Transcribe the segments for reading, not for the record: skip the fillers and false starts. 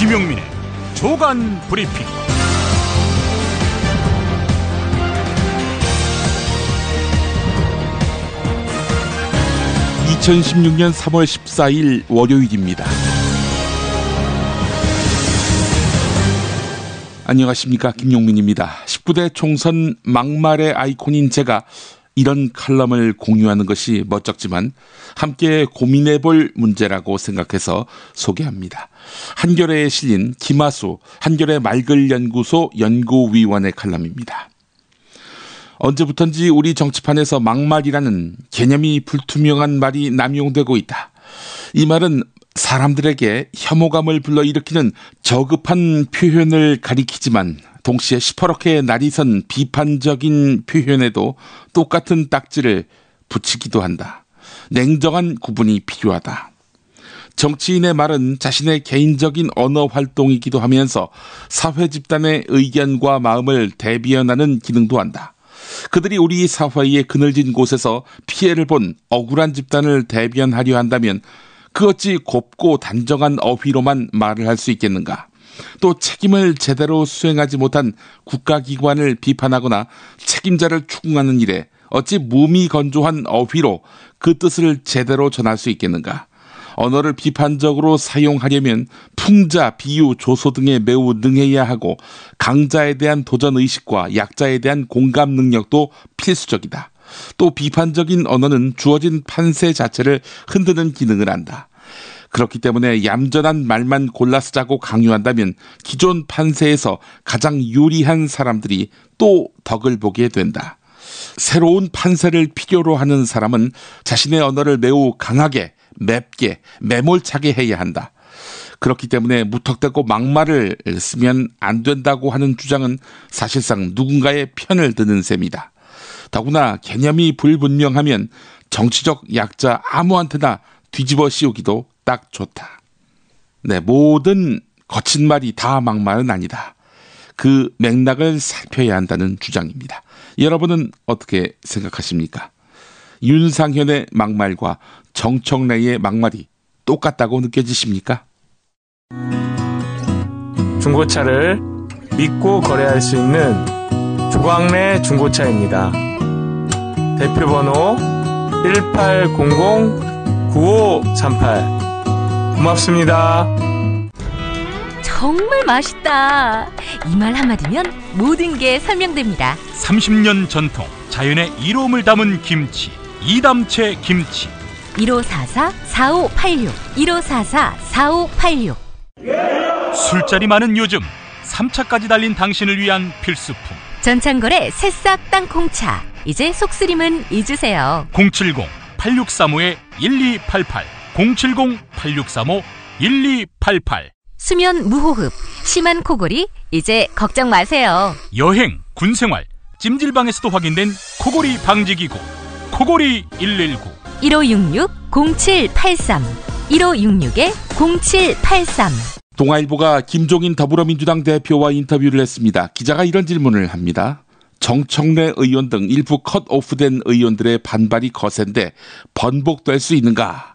김용민의 조간 브리핑. 2016년 3월 14일 월요일입니다. 안녕하십니까, 김용민입니다. 19대 총선 막말의 아이콘인 제가 이런 칼럼을 공유하는 것이 멋쩍지만 함께 고민해볼 문제라고 생각해서 소개합니다. 한겨레에 실린 김하수 한겨레 말글연구소 연구위원의 칼럼입니다. 언제부턴지 우리 정치판에서 막말이라는 개념이 불투명한 말이 남용되고 있다. 이 말은 사람들에게 혐오감을 불러일으키는 저급한 표현을 가리키지만 동시에 시퍼렇게 날이선 비판적인 표현에도 똑같은 딱지를 붙이기도 한다. 냉정한 구분이 필요하다. 정치인의 말은 자신의 개인적인 언어 활동이기도 하면서 사회 집단의 의견과 마음을 대변하는 기능도 한다. 그들이 우리 사회의 그늘진 곳에서 피해를 본 억울한 집단을 대변하려 한다면 그 어찌 곱고 단정한 어휘로만 말을 할 수 있겠는가? 또 책임을 제대로 수행하지 못한 국가기관을 비판하거나 책임자를 추궁하는 일에 어찌 무미건조한 어휘로 그 뜻을 제대로 전할 수 있겠는가? 언어를 비판적으로 사용하려면 풍자, 비유, 조소 등에 매우 능해야 하고 강자에 대한 도전의식과 약자에 대한 공감 능력도 필수적이다. 또 비판적인 언어는 주어진 판세 자체를 흔드는 기능을 한다. 그렇기 때문에 얌전한 말만 골라 쓰자고 강요한다면 기존 판세에서 가장 유리한 사람들이 또 덕을 보게 된다. 새로운 판세를 필요로 하는 사람은 자신의 언어를 매우 강하게, 맵게, 매몰차게 해야 한다. 그렇기 때문에 무턱대고 막말을 쓰면 안 된다고 하는 주장은 사실상 누군가의 편을 드는 셈이다. 더구나 개념이 불분명하면 정치적 약자 아무한테나 뒤집어 씌우기도 딱 좋다. 네, 모든 거친 말이 다 막말은 아니다. 그 맥락을 살펴야 한다는 주장입니다. 여러분은 어떻게 생각하십니까? 윤상현의 막말과 정청래의 막말이 똑같다고 느껴지십니까? 중고차를 믿고 거래할 수 있는 조광래 중고차입니다. 대표번호 1800-9538. 고맙습니다. 정말 맛있다. 이 말 한마디면 모든 게 설명됩니다. 30년 전통 자연의 이로움을 담은 김치, 이담채 김치. 1544-4586 1544-4586. 술자리 많은 요즘 3차까지 달린 당신을 위한 필수품 전창걸의 새싹 땅콩차. 이제 속쓰림은 잊으세요. 070-8635-1288 070-8635-1288. 수면 무호흡, 심한 코골이 이제 걱정 마세요. 여행, 군생활, 찜질방에서도 확인된 코골이 방지기구 코골이 119 1566-0783 1566-0783. 동아일보가 김종인 더불어민주당 대표와 인터뷰를 했습니다. 기자가 이런 질문을 합니다. 정청래 의원 등 일부 컷오프된 의원들의 반발이 거센데 번복될 수 있는가?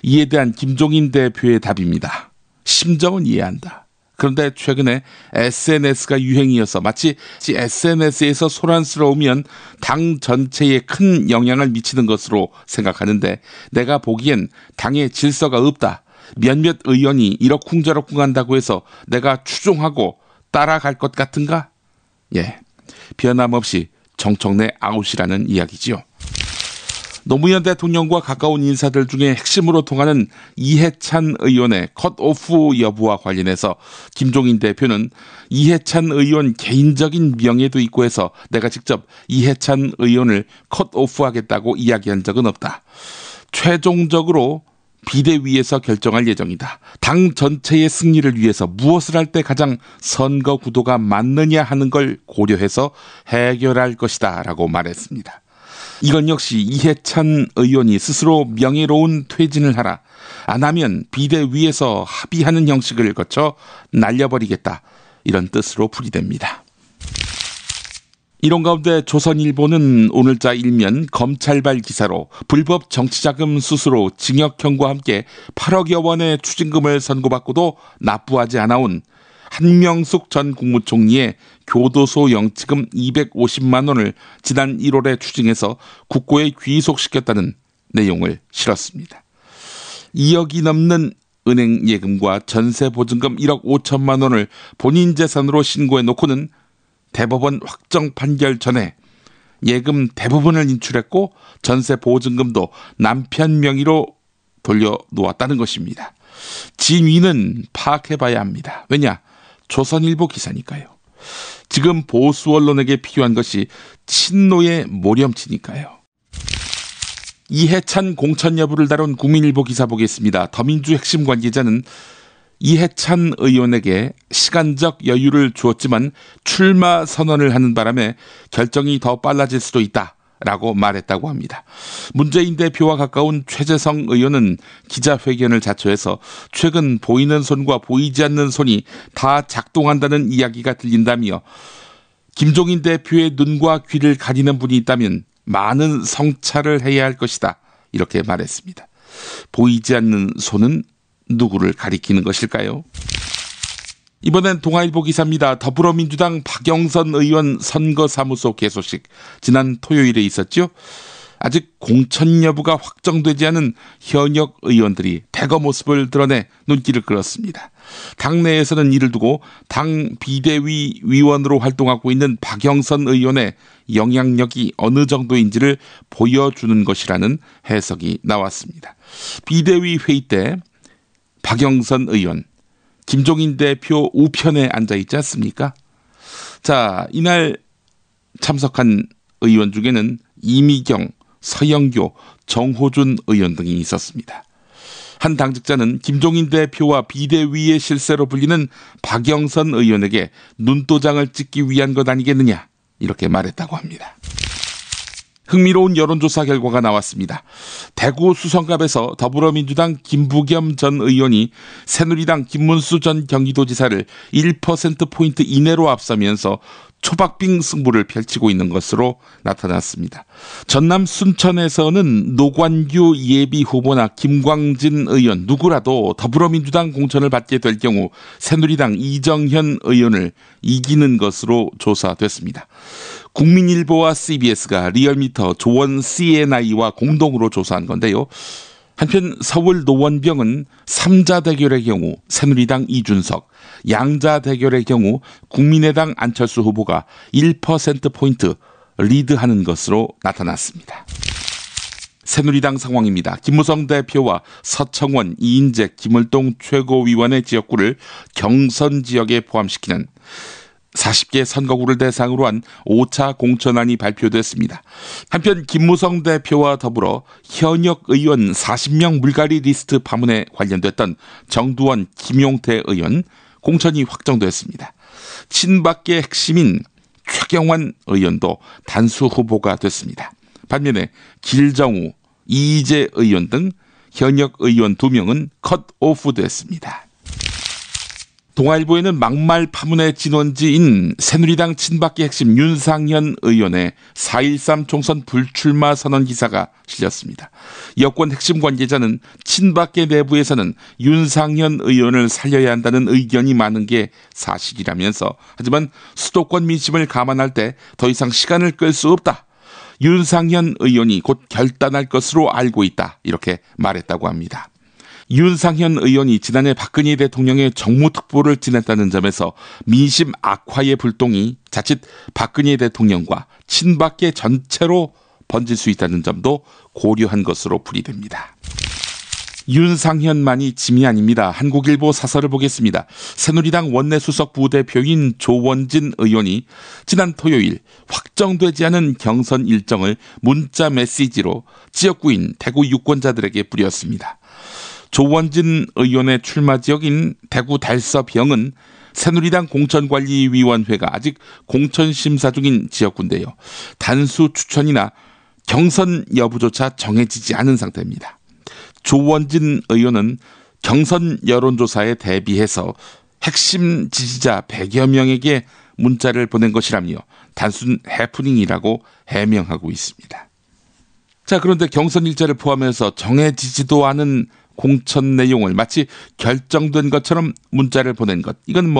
이에 대한 김종인 대표의 답입니다. 심정은 이해한다. 그런데 최근에 SNS가 유행이어서 마치 SNS에서 소란스러우면 당 전체에 큰 영향을 미치는 것으로 생각하는데 내가 보기엔 당에 질서가 없다. 몇몇 의원이 이러쿵저러쿵 한다고 해서 내가 추종하고 따라갈 것 같은가? 예, 변함없이 정청래 아웃이라는 이야기지요. 노무현 대통령과 가까운 인사들 중에 핵심으로 통하는 이해찬 의원의 컷오프 여부와 관련해서 김종인 대표는 이해찬 의원 개인적인 명예도 있고 해서 내가 직접 이해찬 의원을 컷오프하겠다고 이야기한 적은 없다. 최종적으로 비대위에서 결정할 예정이다. 당 전체의 승리를 위해서 무엇을 할 때 가장 선거 구도가 맞느냐 하는 걸 고려해서 해결할 것이다 라고 말했습니다. 이건 역시 이해찬 의원이 스스로 명예로운 퇴진을 하라. 안 하면 비대위에서 합의하는 형식을 거쳐 날려버리겠다. 이런 뜻으로 풀이됩니다. 이런 가운데 조선일보는 오늘자 일면 검찰발 기사로 불법 정치자금 수수로 징역형과 함께 8억여 원의 추징금을 선고받고도 납부하지 않아온 한명숙 전 국무총리의 교도소 영치금 250만 원을 지난 1월에 추징해서 국고에 귀속시켰다는 내용을 실었습니다. 2억이 넘는 은행 예금과 전세 보증금 1억 5천만 원을 본인 재산으로 신고해 놓고는 대법원 확정 판결 전에 예금 대부분을 인출했고 전세 보증금도 남편 명의로 돌려놓았다는 것입니다. 진위는 파악해봐야 합니다. 왜냐? 조선일보 기사니까요. 지금 보수 언론에게 필요한 것이 친노의 모렴치니까요. 이해찬 공천 여부를 다룬 국민일보 기사 보겠습니다. 더민주 핵심 관계자는 이해찬 의원에게 시간적 여유를 주었지만 출마 선언을 하는 바람에 결정이 더 빨라질 수도 있다라고 말했다고 합니다. 문재인 대표와 가까운 최재성 의원은 기자회견을 자초해서 최근 보이는 손과 보이지 않는 손이 다 작동한다는 이야기가 들린다며 김종인 대표의 눈과 귀를 가리는 분이 있다면 많은 성찰을 해야 할 것이다. 이렇게 말했습니다. 보이지 않는 손은 누구를 가리키는 것일까요? 이번엔 동아일보 기사입니다. 더불어민주당 박영선 의원 선거사무소 개소식 지난 토요일에 있었죠. 아직 공천 여부가 확정되지 않은 현역 의원들이 대거 모습을 드러내 눈길을 끌었습니다. 당내에서는 이를 두고 당 비대위 위원으로 활동하고 있는 박영선 의원의 영향력이 어느 정도인지를 보여주는 것이라는 해석이 나왔습니다. 비대위 회의 때 박영선 의원, 김종인 대표 우편에 앉아있지 않습니까? 자, 이날 참석한 의원 중에는 이미경, 서영교, 정호준 의원 등이 있었습니다. 한 당직자는 김종인 대표와 비대위의 실세로 불리는 박영선 의원에게 눈도장을 찍기 위한 것 아니겠느냐 이렇게 말했다고 합니다. 흥미로운 여론조사 결과가 나왔습니다. 대구 수성갑에서 더불어민주당 김부겸 전 의원이 새누리당 김문수 전 경기도지사를 1%포인트 이내로 앞서면서 초박빙 승부를 펼치고 있는 것으로 나타났습니다. 전남 순천에서는 노관규 예비후보나 김광진 의원 누구라도 더불어민주당 공천을 받게 될 경우 새누리당 이정현 의원을 이기는 것으로 조사됐습니다. 국민일보와 CBS가 리얼미터 조원 CNI와 공동으로 조사한 건데요. 한편 서울 노원병은 3자 대결의 경우 새누리당 이준석, 양자 대결의 경우 국민의당 안철수 후보가 1%포인트 리드하는 것으로 나타났습니다. 새누리당 상황입니다. 김무성 대표와 서청원, 이인재, 김을동 최고위원의 지역구를 경선 지역에 포함시키는 40개 선거구를 대상으로 한 5차 공천안이 발표됐습니다. 한편 김무성 대표와 더불어 현역 의원 40명 물갈이 리스트 파문에 관련됐던 정두원, 김용태 의원 공천이 확정됐습니다. 친박계 핵심인 최경환 의원도 단수 후보가 됐습니다. 반면에 길정우, 이희재 의원 등 현역 의원 2명은 컷오프 됐습니다. 동아일보에는 막말 파문의 진원지인 새누리당 친박계 핵심 윤상현 의원의 4.13 총선 불출마 선언 기사가 실렸습니다. 여권 핵심 관계자는 친박계 내부에서는 윤상현 의원을 살려야 한다는 의견이 많은 게 사실이라면서 하지만 수도권 민심을 감안할 때 더 이상 시간을 끌 수 없다. 윤상현 의원이 곧 결단할 것으로 알고 있다. 이렇게 말했다고 합니다. 윤상현 의원이 지난해 박근혜 대통령의 정무특보를 지냈다는 점에서 민심 악화의 불똥이 자칫 박근혜 대통령과 친박계 전체로 번질 수 있다는 점도 고려한 것으로 풀이됩니다. 윤상현만이 짐이 아닙니다. 한국일보 사설을 보겠습니다. 새누리당 원내수석 부대표인 조원진 의원이 지난 토요일 확정되지 않은 경선 일정을 문자 메시지로 지역구인 대구 유권자들에게 뿌렸습니다. 조원진 의원의 출마 지역인 대구 달서병은 새누리당 공천관리위원회가 아직 공천심사 중인 지역구인데요. 단수 추천이나 경선 여부조차 정해지지 않은 상태입니다. 조원진 의원은 경선 여론조사에 대비해서 핵심 지지자 100여 명에게 문자를 보낸 것이라며 단순 해프닝이라고 해명하고 있습니다. 자, 그런데 경선 일자를 포함해서 정해지지도 않은 공천 내용을 마치 결정된 것처럼 문자를 보낸 것, 이건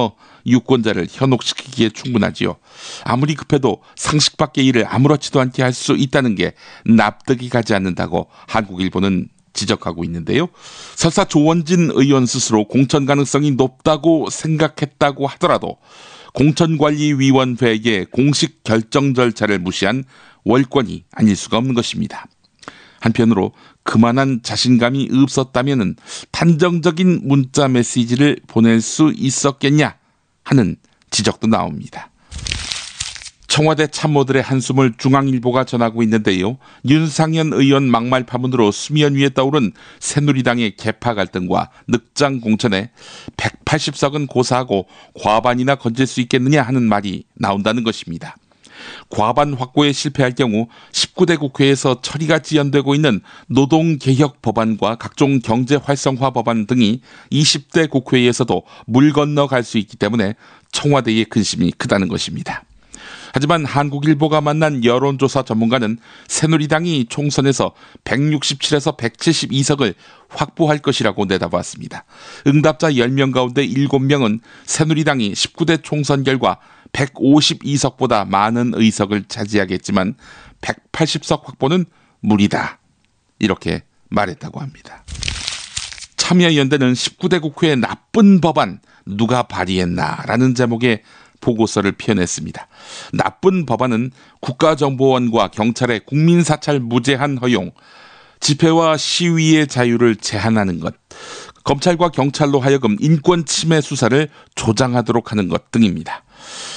유권자를 현혹시키기에 충분하지요. 아무리 급해도 상식 밖의 일을 아무렇지도 않게 할 수 있다는 게 납득이 가지 않는다고 한국일보는 지적하고 있는데요. 설사 조원진 의원 스스로 공천 가능성이 높다고 생각했다고 하더라도 공천관리위원회의 공식 결정 절차를 무시한 월권이 아닐 수가 없는 것입니다. 한편으로 그만한 자신감이 없었다면 단정적인 문자 메시지를 보낼 수 있었겠냐 하는 지적도 나옵니다. 청와대 참모들의 한숨을 중앙일보가 전하고 있는데요. 윤상현 의원 막말 파문으로 수면 위에 떠오른 새누리당의 계파 갈등과 늑장 공천에 180석은 고사하고 과반이나 건질 수 있겠느냐 하는 말이 나온다는 것입니다. 과반 확보에 실패할 경우 19대 국회에서 처리가 지연되고 있는 노동개혁 법안과 각종 경제 활성화 법안 등이 20대 국회에서도 물 건너갈 수 있기 때문에 청와대의 근심이 크다는 것입니다. 하지만 한국일보가 만난 여론조사 전문가는 새누리당이 총선에서 167에서 172석을 확보할 것이라고 내다봤습니다. 응답자 10명 가운데 7명은 새누리당이 19대 총선 결과 152석보다 많은 의석을 차지하겠지만 180석 확보는 무리다, 이렇게 말했다고 합니다. 참여연대는 19대 국회의 나쁜 법안 누가 발의했나라는 제목의 보고서를 펴냈습니다. 나쁜 법안은 국가정보원과 경찰의 국민사찰 무제한 허용, 집회와 시위의 자유를 제한하는 것, 검찰과 경찰로 하여금 인권 침해 수사를 조장하도록 하는 것 등입니다.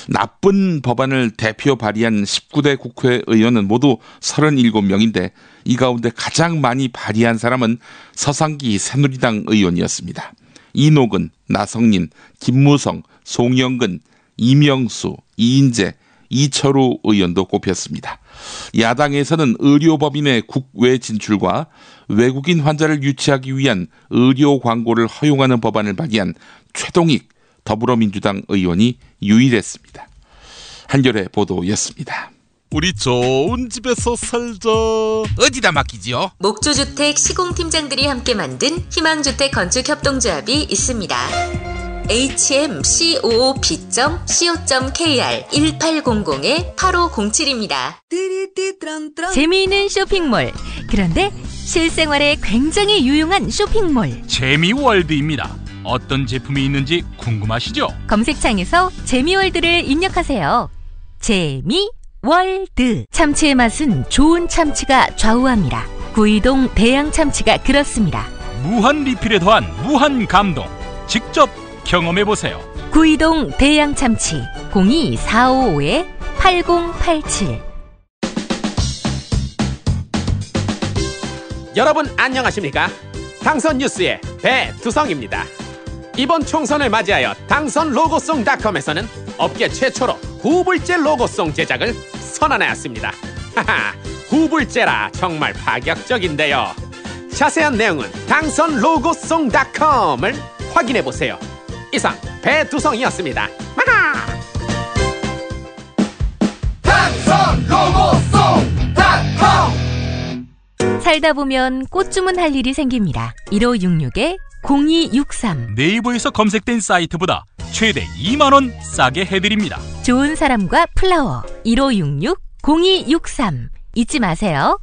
나쁜 법안을 대표 발의한 19대 국회의원은 모두 37명인데 이 가운데 가장 많이 발의한 사람은 서상기 새누리당 의원이었습니다. 이노근, 나성린, 김무성, 송영근, 이명수, 이인재, 이철우 의원도 꼽혔습니다. 야당에서는 의료법인의 국외 진출과 외국인 환자를 유치하기 위한 의료 광고를 허용하는 법안을 발의한 최동익 더불어민주당 의원이 유일했습니다. 한겨레 보도였습니다. 우리 좋은 집에서 살자. 어디다 맡기지요? 목조주택 시공팀장들이 함께 만든 희망주택 건축협동조합이 있습니다. hmcoop.co.kr 1800-8507입니다. 재미있는 쇼핑몰. 그런데 실생활에 굉장히 유용한 쇼핑몰. 재미월드입니다. 어떤 제품이 있는지 궁금하시죠? 검색창에서 재미월드를 입력하세요. 재미월드. 참치의 맛은 좋은 참치가 좌우합니다. 구이동 대양 참치가 그렇습니다. 무한 리필에 더한 무한 감동. 직접 경험해보세요. 구이동 대양 참치 02-455-8087. 여러분 안녕하십니까? 당선 뉴스의 배두성입니다. 이번 총선을 맞이하여 당선로고송닷컴에서는 업계 최초로 후불제 로고송 제작을 선언하였습니다. 하하, 후불제라 정말 파격적인데요. 자세한 내용은 당선로고송닷컴을 확인해보세요. 이상 배두성이었습니다. 마하! 당선로고송닷컴. 살다 보면 꽃 주문할 일이 생깁니다. 1566-0263. 네이버에서 검색된 사이트보다 최대 2만원 싸게 해드립니다. 좋은 사람과 플라워 1566-0263. 잊지 마세요.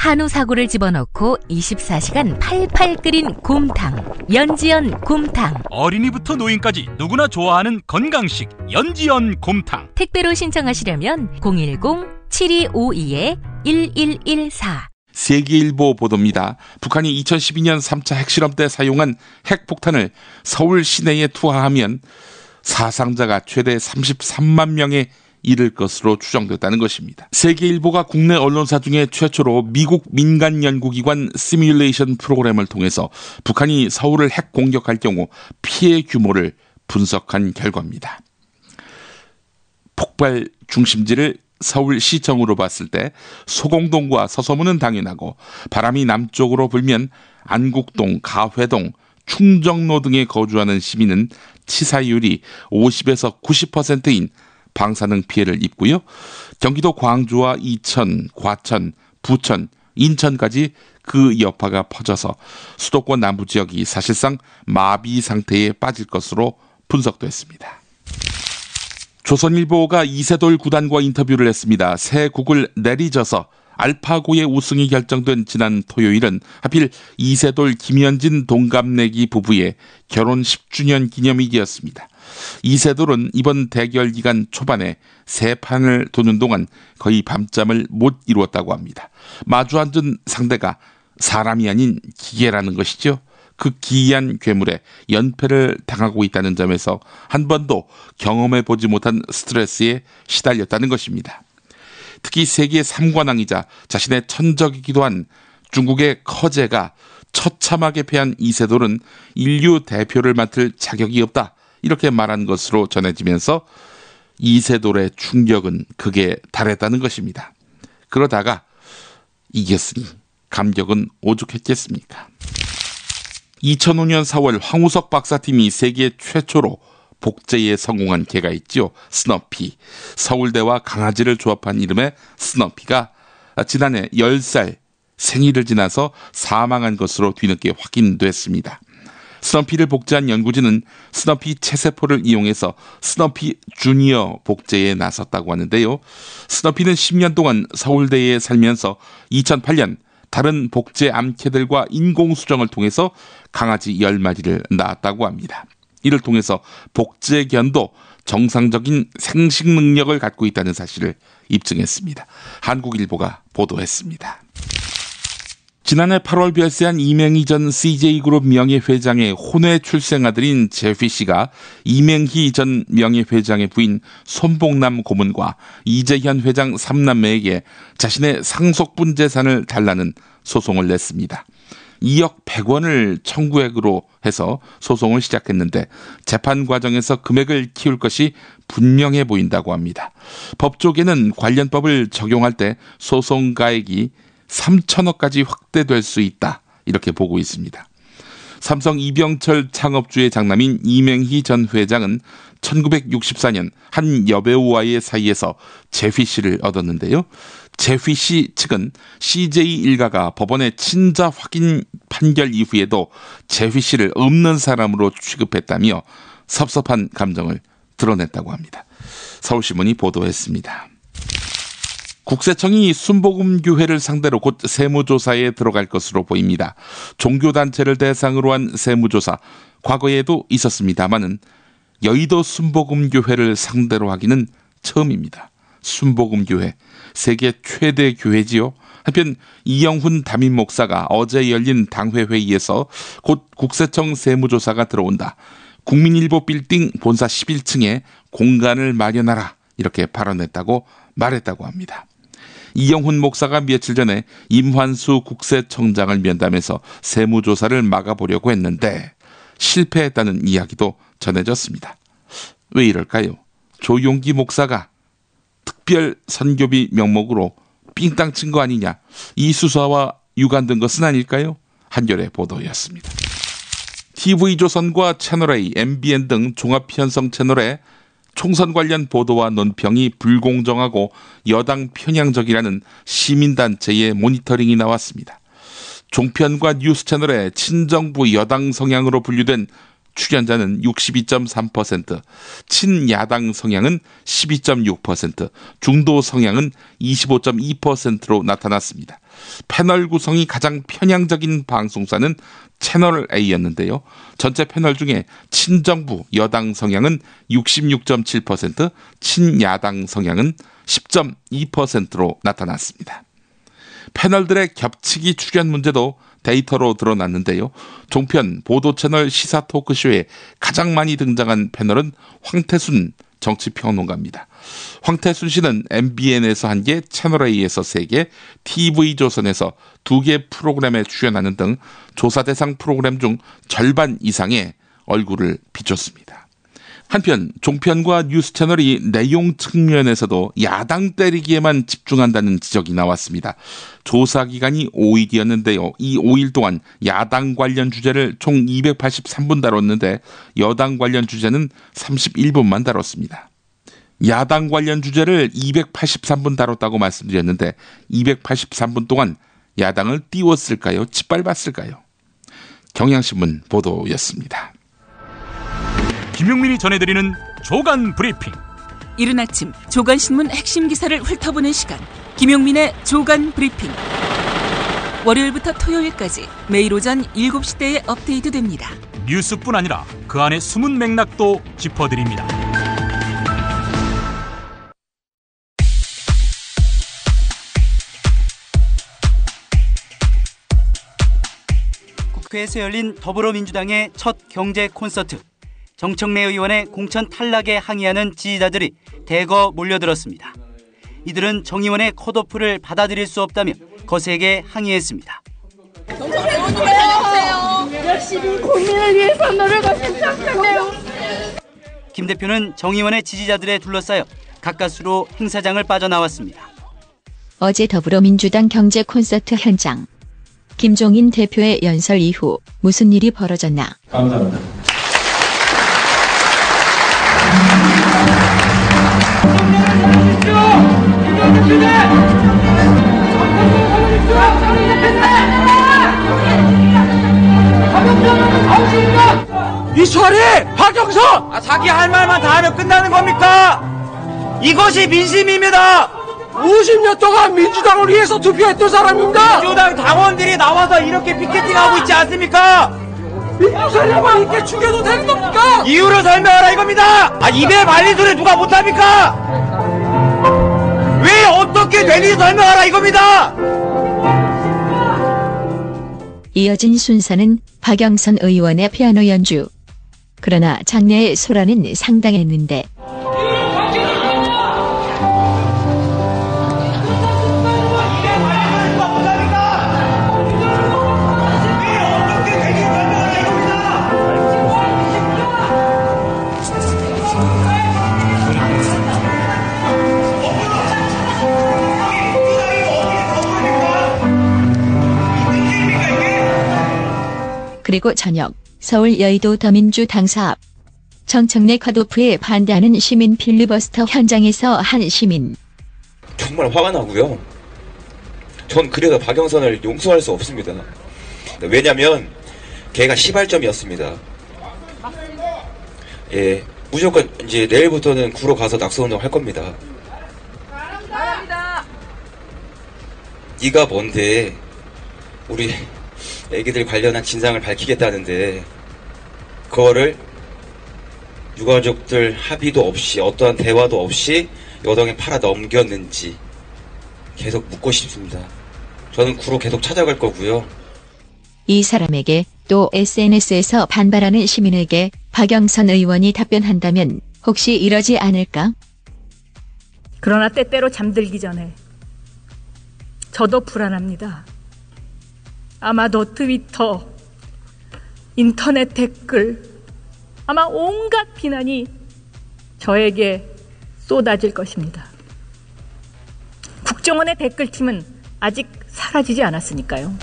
한우 사고를 집어넣고 24시간 팔팔 끓인 곰탕, 연지연 곰탕. 어린이부터 노인까지 누구나 좋아하는 건강식 연지연 곰탕. 택배로 신청하시려면 010-7252-1114. 세계일보 보도입니다. 북한이 2012년 3차 핵실험 때 사용한 핵폭탄을 서울 시내에 투하하면 사상자가 최대 33만 명에 이를 것으로 추정됐다는 것입니다. 세계일보가 국내 언론사 중에 최초로 미국 민간 연구기관 시뮬레이션 프로그램을 통해서 북한이 서울을 핵 공격할 경우 피해 규모를 분석한 결과입니다. 폭발 중심지를 서울시청으로 봤을 때 소공동과 서소문은 당연하고 바람이 남쪽으로 불면 안국동, 가회동, 충정로 등에 거주하는 시민은 치사율이 50에서 90%인 방사능 피해를 입고요. 경기도 광주와 이천, 과천, 부천, 인천까지 그 여파가 퍼져서 수도권 남부 지역이 사실상 마비 상태에 빠질 것으로 분석됐습니다. 조선일보가 이세돌 구단과 인터뷰를 했습니다. 새 곡을 내리져서 알파고의 우승이 결정된 지난 토요일은 하필 이세돌 김현진 동갑내기 부부의 결혼 10주년 기념일이었습니다. 이세돌은 이번 대결 기간 초반에 세 판을 도는 동안 거의 밤잠을 못 이루었다고 합니다. 마주 앉은 상대가 사람이 아닌 기계라는 것이죠. 그 기이한 괴물에 연패를 당하고 있다는 점에서 한 번도 경험해보지 못한 스트레스에 시달렸다는 것입니다. 특히 세계 3관왕이자 자신의 천적이기도 한 중국의 커제가 처참하게 패한 이세돌은 인류 대표를 맡을 자격이 없다, 이렇게 말한 것으로 전해지면서 이세돌의 충격은 극에 달했다는 것입니다. 그러다가 이겼으니 감격은 오죽했겠습니까? 2005년 4월 황우석 박사팀이 세계 최초로 복제에 성공한 개가 있죠. 스너피. 서울대와 강아지를 조합한 이름의 스너피가 지난해 10살 생일을 지나서 사망한 것으로 뒤늦게 확인됐습니다. 스너피를 복제한 연구진은 스너피 체세포를 이용해서 스너피 주니어 복제에 나섰다고 하는데요. 스너피는 10년 동안 서울대에 살면서 2008년 다른 복제 암캐들과 인공수정을 통해서 강아지 10마리를 낳았다고 합니다. 이를 통해서 복제견도 정상적인 생식 능력을 갖고 있다는 사실을 입증했습니다. 한국일보가 보도했습니다. 지난해 8월 별세한 이맹희 전 CJ그룹 명예회장의 혼외 출생 아들인 제피 씨가 이맹희 전 명예회장의 부인 손봉남 고문과 이재현 회장 3남매에게 자신의 상속분 재산을 달라는 소송을 냈습니다. 2억 100원을 청구액으로 해서 소송을 시작했는데 재판 과정에서 금액을 키울 것이 분명해 보인다고 합니다. 법조계는 관련법을 적용할 때 소송가액이 3천억까지 확대될 수 있다, 이렇게 보고 있습니다. 삼성 이병철 창업주의 장남인 이맹희 전 회장은 1964년 한 여배우와의 사이에서 제휘 씨를 얻었는데요. 제휘 씨 측은 CJ 일가가 법원의 친자 확인 판결 이후에도 제휘 씨를 없는 사람으로 취급했다며 섭섭한 감정을 드러냈다고 합니다. 서울신문이 보도했습니다. 국세청이 순복음교회를 상대로 곧 세무조사에 들어갈 것으로 보입니다. 종교단체를 대상으로 한 세무조사, 과거에도 있었습니다마는 여의도 순복음교회를 상대로 하기는 처음입니다. 순복음교회, 세계 최대 교회지요. 한편 이영훈 담임 목사가 어제 열린 당회회의에서 곧 국세청 세무조사가 들어온다, 국민일보 빌딩 본사 11층에 공간을 마련하라, 이렇게 발언했다고 말했다고 합니다. 이영훈 목사가 며칠 전에 임환수 국세청장을 면담해서 세무조사를 막아보려고 했는데 실패했다는 이야기도 전해졌습니다. 왜 이럴까요? 조용기 목사가 특별 선교비 명목으로 삥땅 친 거 아니냐, 이 수사와 유관된 것은 아닐까요? 한겨레 보도였습니다. TV조선과 채널A, MBN 등 종합편성 채널에 총선 관련 보도와 논평이 불공정하고 여당 편향적이라는 시민단체의 모니터링이 나왔습니다. 종편과 뉴스 채널의 친정부 여당 성향으로 분류된 출연자는 62.3%, 친야당 성향은 12.6%, 중도 성향은 25.2%로 나타났습니다. 패널 구성이 가장 편향적인 방송사는 채널A였는데요. 전체 패널 중에 친정부 여당 성향은 66.7%, 친야당 성향은 10.2%로 나타났습니다. 패널들의 겹치기 출연 문제도 데이터로 드러났는데요. 종편 보도채널 시사 토크쇼에 가장 많이 등장한 패널은 황태순 정치평론가입니다. 황태순 씨는 MBN에서 1개, 채널A에서 3개, TV조선에서 2개 프로그램에 출연하는 등 조사 대상 프로그램 중 절반 이상의 얼굴을 비췄습니다. 한편 종편과 뉴스 채널이 내용 측면에서도 야당 때리기에만 집중한다는 지적이 나왔습니다. 조사 기간이 5일이었는데요. 이 5일 동안 야당 관련 주제를 총 283분 다뤘는데 여당 관련 주제는 31분만 다뤘습니다. 야당 관련 주제를 283분 다뤘다고 말씀드렸는데 283분 동안 야당을 띄웠을까요? 짓밟았을까요? 경향신문 보도였습니다. 김용민이 전해드리는 조간 브리핑. 이른 아침 조간신문 핵심 기사를 훑어보는 시간, 김용민의 조간 브리핑. 월요일부터 토요일까지 매일 오전 7시대에 업데이트됩니다. 뉴스뿐 아니라 그 안에 숨은 맥락도 짚어드립니다. 국회에서 열린 더불어민주당의 첫 경제 콘서트. 정청래 의원의 공천 탈락에 항의하는 지지자들이 대거 몰려들었습니다. 이들은 정 의원의 컷오프를 받아들일 수 없다며 거세게 항의했습니다. 정청래 의원님 해주세요. 열심히 국민을 위해서 노력하신 정청래 의원. 김 대표는 정 의원의 지지자들에 둘러싸여 가까스로 행사장을 빠져나왔습니다. 어제 더불어민주당 경제 콘서트 현장. 김종인 대표의 연설 이후 무슨 일이 벌어졌나? 감사합니다. 이철이 박영선! 자기 할 말만 다 하면 끝나는 겁니까? 이것이 민심입니다. 50년 동안 민주당을 위해서 투표했던 사람입니다. 민주당 당원들이 나와서 이렇게 피켓팅하고 있지 않습니까? 이유 설명만 이렇게 죽여도 되는 겁니까? 이유를 설명하라 이겁니다. 입에 발린 소리 누가 못합니까? 왜 어떻게 되는지 설명하라 이겁니다. 이어진 순서는 박영선 의원의 피아노 연주. 그러나 장내의 소란은 상당했는데 그리고 저녁 서울 여의도 더민주 당사 앞 정청래 컷오프에 반대하는 시민 필리버스터 현장에서 한 시민. 정말 화가 나고요. 전 그래도 박영선을 용서할 수 없습니다. 왜냐면 걔가 시발점이었습니다. 예, 무조건 이제 내일부터는 구로 가서 낙서운동 할 겁니다. 네가 뭔데 우리 애기들 관련한 진상을 밝히겠다는데 그거를 유가족들 합의도 없이 어떠한 대화도 없이 여당에 팔아 넘겼는지 계속 묻고 싶습니다. 저는 구로 계속 찾아갈 거고요. 이 사람에게 또 SNS에서 반발하는 시민에게 박영선 의원이 답변한다면 혹시 이러지 않을까? 그러나 때때로 잠들기 전에 저도 불안합니다. 아마도 트위터, 인터넷 댓글, 아마 온갖 비난이 저에게 쏟아질 것입니다. 국정원의 댓글팀은 아직 사라지지 않았으니까요.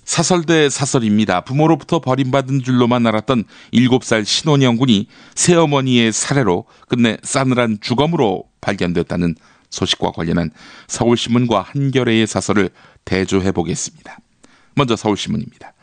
사설 대 사설입니다. 부모로부터 버림받은 줄로만 알았던 7살 신원영 군이 새어머니의 살해로 끝내 싸늘한 주검으로 발견됐다는 소식과 관련한 서울신문과 한겨레의 사설을 대조해 보겠습니다. 먼저 서울신문입니다.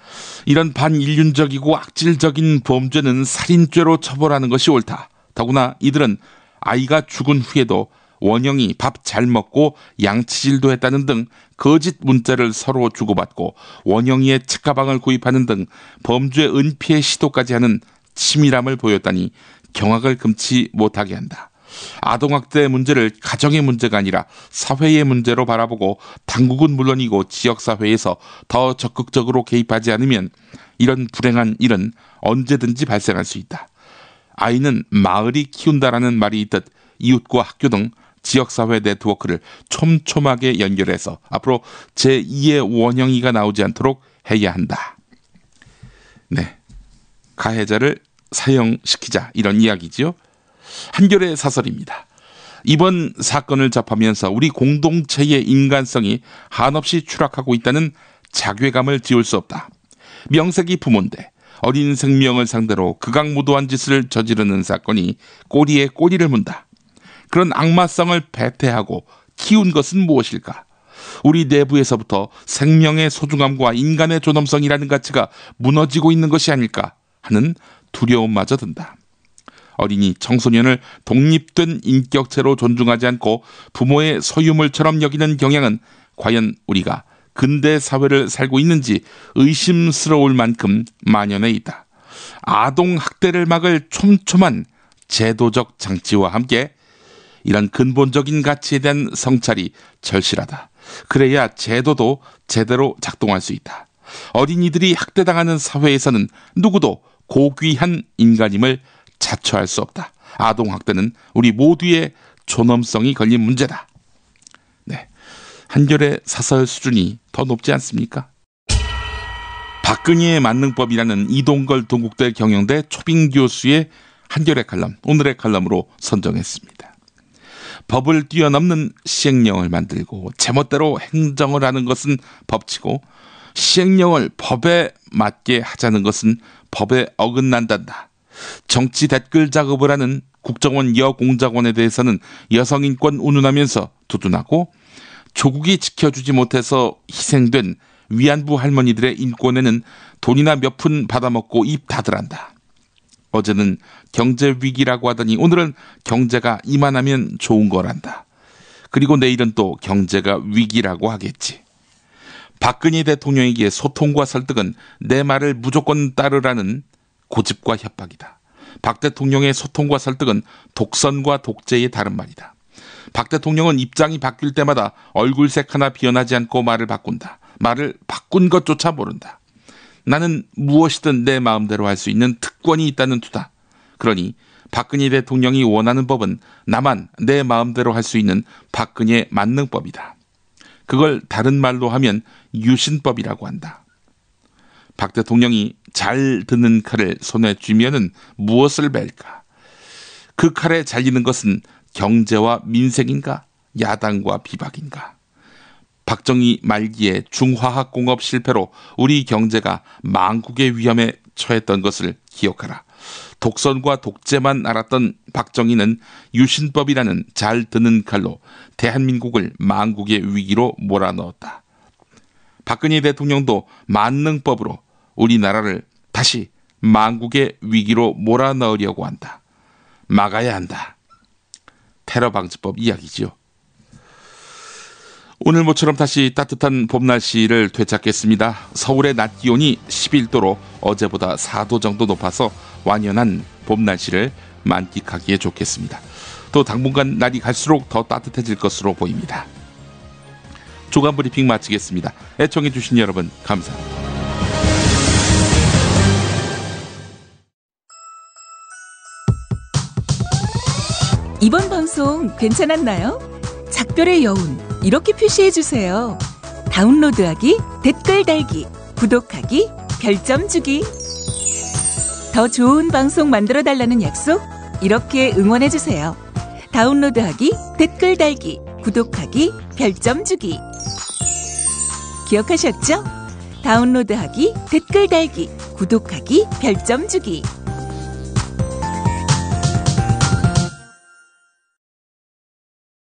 이런 반인륜적이고 악질적인 범죄는 살인죄로 처벌하는 것이 옳다. 더구나 이들은 아이가 죽은 후에도 원영이 밥 잘 먹고 양치질도 했다는 등 거짓 문자를 서로 주고받고 원영이의 책가방을 구입하는 등 범죄 은폐의 시도까지 하는 치밀함을 보였다니 경악을 금치 못하게 한다. 아동학대 문제를 가정의 문제가 아니라 사회의 문제로 바라보고 당국은 물론이고 지역사회에서 더 적극적으로 개입하지 않으면 이런 불행한 일은 언제든지 발생할 수 있다. 아이는 마을이 키운다라는 말이 있듯 이웃과 학교 등 지역사회 네트워크를 촘촘하게 연결해서 앞으로 제2의 원영이가 나오지 않도록 해야 한다. 네, 가해자를 사형시키자 이런 이야기지요. 한겨레 사설입니다. 이번 사건을 접하면서 우리 공동체의 인간성이 한없이 추락하고 있다는 자괴감을 지울 수 없다. 명색이 부모인데 어린 생명을 상대로 극악무도한 짓을 저지르는 사건이 꼬리에 꼬리를 문다. 그런 악마성을 배태하고 키운 것은 무엇일까? 우리 내부에서부터 생명의 소중함과 인간의 존엄성이라는 가치가 무너지고 있는 것이 아닐까 하는 두려움마저 든다. 어린이, 청소년을 독립된 인격체로 존중하지 않고 부모의 소유물처럼 여기는 경향은 과연 우리가 근대 사회를 살고 있는지 의심스러울 만큼 만연해 있다. 아동 학대를 막을 촘촘한 제도적 장치와 함께 이런 근본적인 가치에 대한 성찰이 절실하다. 그래야 제도도 제대로 작동할 수 있다. 어린이들이 학대당하는 사회에서는 누구도 고귀한 인간임을 자처할 수 없다. 아동 학대는 우리 모두의 존엄성이 걸린 문제다. 네, 한결의 사설 수준이 더 높지 않습니까? 박근혜의 만능법이라는 이동걸 동국대 경영대 초빙 교수의 한결의 칼럼, 오늘의 칼럼으로 선정했습니다. 법을 뛰어넘는 시행령을 만들고 제멋대로 행정을 하는 것은 법치고 시행령을 법에 맞게 하자는 것은 법에 어긋난단다. 정치 댓글 작업을 하는 국정원 여공작원에 대해서는 여성인권 운운하면서 두둔하고 조국이 지켜주지 못해서 희생된 위안부 할머니들의 인권에는 돈이나 몇 푼 받아먹고 입 닫으란다. 어제는 경제 위기라고 하더니 오늘은 경제가 이만하면 좋은 거란다. 그리고 내일은 또 경제가 위기라고 하겠지. 박근혜 대통령에게 소통과 설득은 내 말을 무조건 따르라는 고집과 협박이다. 박 대통령의 소통과 설득은 독선과 독재의 다른 말이다. 박 대통령은 입장이 바뀔 때마다 얼굴색 하나 변하지 않고 말을 바꾼다. 말을 바꾼 것조차 모른다. 나는 무엇이든 내 마음대로 할 수 있는 특권이 있다는 투다. 그러니 박근혜 대통령이 원하는 법은 나만 내 마음대로 할 수 있는 박근혜 만능법이다. 그걸 다른 말로 하면 유신법이라고 한다. 박 대통령이 잘 드는 칼을 손에 쥐면은 무엇을 벨까? 그 칼에 잘리는 것은 경제와 민생인가? 야당과 비박인가? 박정희 말기에 중화학공업 실패로 우리 경제가 망국의 위험에 처했던 것을 기억하라. 독선과 독재만 알았던 박정희는 유신법이라는 잘 드는 칼로 대한민국을 망국의 위기로 몰아넣었다. 박근혜 대통령도 만능법으로 우리나라를 다시 망국의 위기로 몰아넣으려고 한다. 막아야 한다. 테러 방지법 이야기지요. 오늘 모처럼 다시 따뜻한 봄 날씨를 되찾겠습니다. 서울의 낮 기온이 11도로 어제보다 4도 정도 높아서 완연한 봄 날씨를 만끽하기에 좋겠습니다. 또 당분간 날이 갈수록 더 따뜻해질 것으로 보입니다. 주간 브리핑 마치겠습니다. 애청해 주신 여러분 감사합니다. 이번 방송 괜찮았나요? 작별의 여운 이렇게 표시해주세요. 다운로드하기, 댓글 달기, 구독하기, 별점 주기. 더 좋은 방송 만들어달라는 약속 이렇게 응원해주세요. 다운로드하기, 댓글 달기, 구독하기, 별점 주기. 기억하셨죠? 다운로드하기, 댓글 달기, 구독하기, 별점 주기.